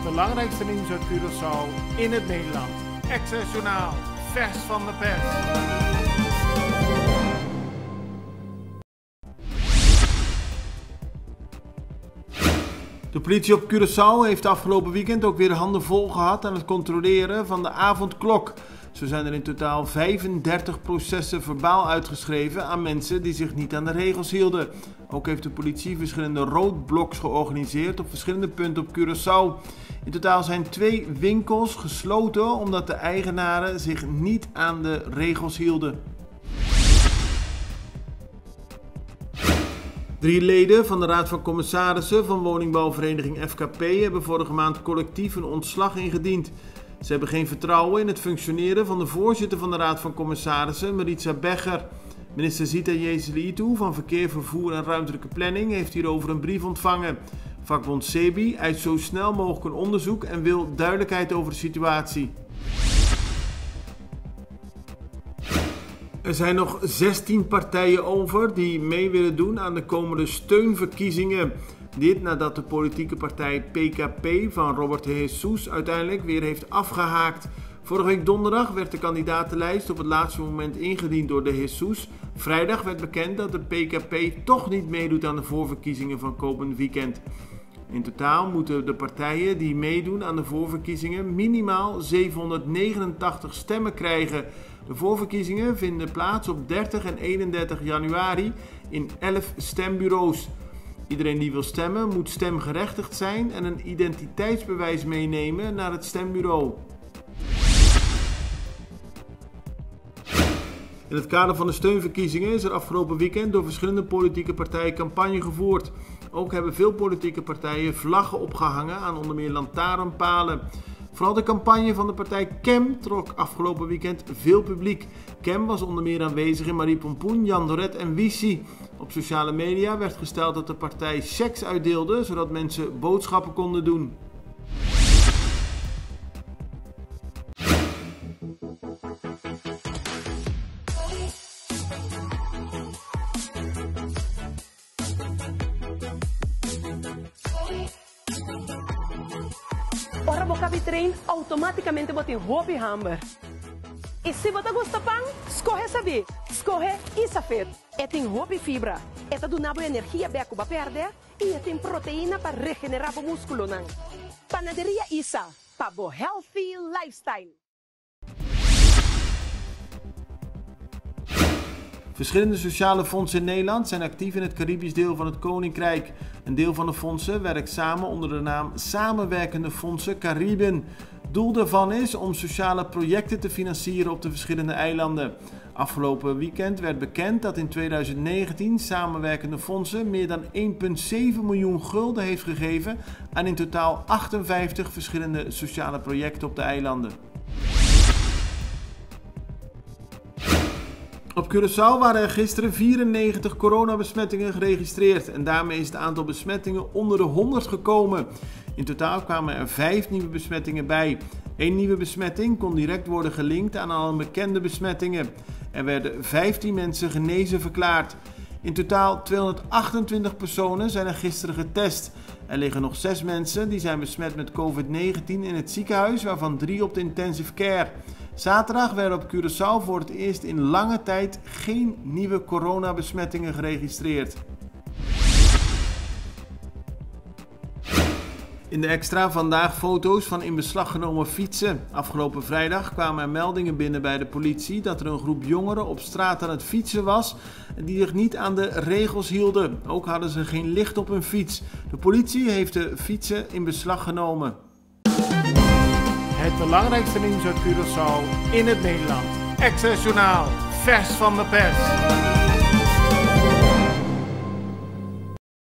belangrijkste nieuws uit Curaçao in het Nederland. Access Journaal, vers van de pers. De politie op Curaçao heeft afgelopen weekend ook weer handen vol gehad aan het controleren van de avondklok. Zo zijn er in totaal 35 processen verbaal uitgeschreven aan mensen die zich niet aan de regels hielden. Ook heeft de politie verschillende roadblocks georganiseerd op verschillende punten op Curaçao. In totaal zijn 2 winkels gesloten omdat de eigenaren zich niet aan de regels hielden. 3 leden van de Raad van Commissarissen van woningbouwvereniging FKP hebben vorige maand collectief een ontslag ingediend. Ze hebben geen vertrouwen in het functioneren van de voorzitter van de Raad van Commissarissen, Maritza Begger. Minister Zita Jezelitu van Verkeer, Vervoer en Ruimtelijke Planning heeft hierover een brief ontvangen. Vakbond CEBI eist zo snel mogelijk een onderzoek en wil duidelijkheid over de situatie. Er zijn nog 16 partijen over die mee willen doen aan de komende steunverkiezingen. Dit nadat de politieke partij PKP van Robert de Jesus uiteindelijk weer heeft afgehaakt. Vorige week donderdag werd de kandidatenlijst op het laatste moment ingediend door de Jesus. Vrijdag werd bekend dat de PKP toch niet meedoet aan de voorverkiezingen van komend weekend. In totaal moeten de partijen die meedoen aan de voorverkiezingen minimaal 789 stemmen krijgen. De voorverkiezingen vinden plaats op 30 en 31 januari in 11 stembureaus. Iedereen die wil stemmen moet stemgerechtigd zijn en een identiteitsbewijs meenemen naar het stembureau. In het kader van de steunverkiezingen is er afgelopen weekend door verschillende politieke partijen campagne gevoerd. Ook hebben veel politieke partijen vlaggen opgehangen aan onder meer lantaarnpalen. Vooral de campagne van de partij KEM trok afgelopen weekend veel publiek. KEM was onder meer aanwezig in Marie Pompoen, Jan Doret en Wiesi. Op sociale media werd gesteld dat de partij checks uitdeelde, zodat mensen boodschappen konden doen. Ora boca trem automaticamente bota em roupa e hamburger. E se você gosta pão, escorre saber. Escorre isso feito. É tem roupa e fibra. É do nabo energia beco para perder e é tem proteína para regenerar o músculo não. Panaderia Isa, para o healthy lifestyle. Verschillende sociale fondsen in Nederland zijn actief in het Caribisch deel van het Koninkrijk. Een deel van de fondsen werkt samen onder de naam Samenwerkende Fondsen Cariben. Doel daarvan is om sociale projecten te financieren op de verschillende eilanden. Afgelopen weekend werd bekend dat in 2019 Samenwerkende Fondsen meer dan 1,7 miljoen gulden heeft gegeven aan in totaal 58 verschillende sociale projecten op de eilanden. Op Curaçao waren er gisteren 94 coronabesmettingen geregistreerd en daarmee is het aantal besmettingen onder de 100 gekomen. In totaal kwamen er 5 nieuwe besmettingen bij. 1 nieuwe besmetting kon direct worden gelinkt aan al bekende besmettingen. Er werden 15 mensen genezen verklaard. In totaal 228 personen zijn er gisteren getest. Er liggen nog 6 mensen die zijn besmet met COVID-19 in het ziekenhuis, waarvan 3 op de intensive care. Zaterdag werden op Curaçao voor het eerst in lange tijd geen nieuwe coronabesmettingen geregistreerd. In de extra vandaag foto's van in beslag genomen fietsen. Afgelopen vrijdag kwamen er meldingen binnen bij de politie dat er een groep jongeren op straat aan het fietsen was die zich niet aan de regels hielden. Ook hadden ze geen licht op hun fiets. De politie heeft de fietsen in beslag genomen. Het belangrijkste nieuws uit Curaçao in het Nederland. Access Journaal, vers van de pers.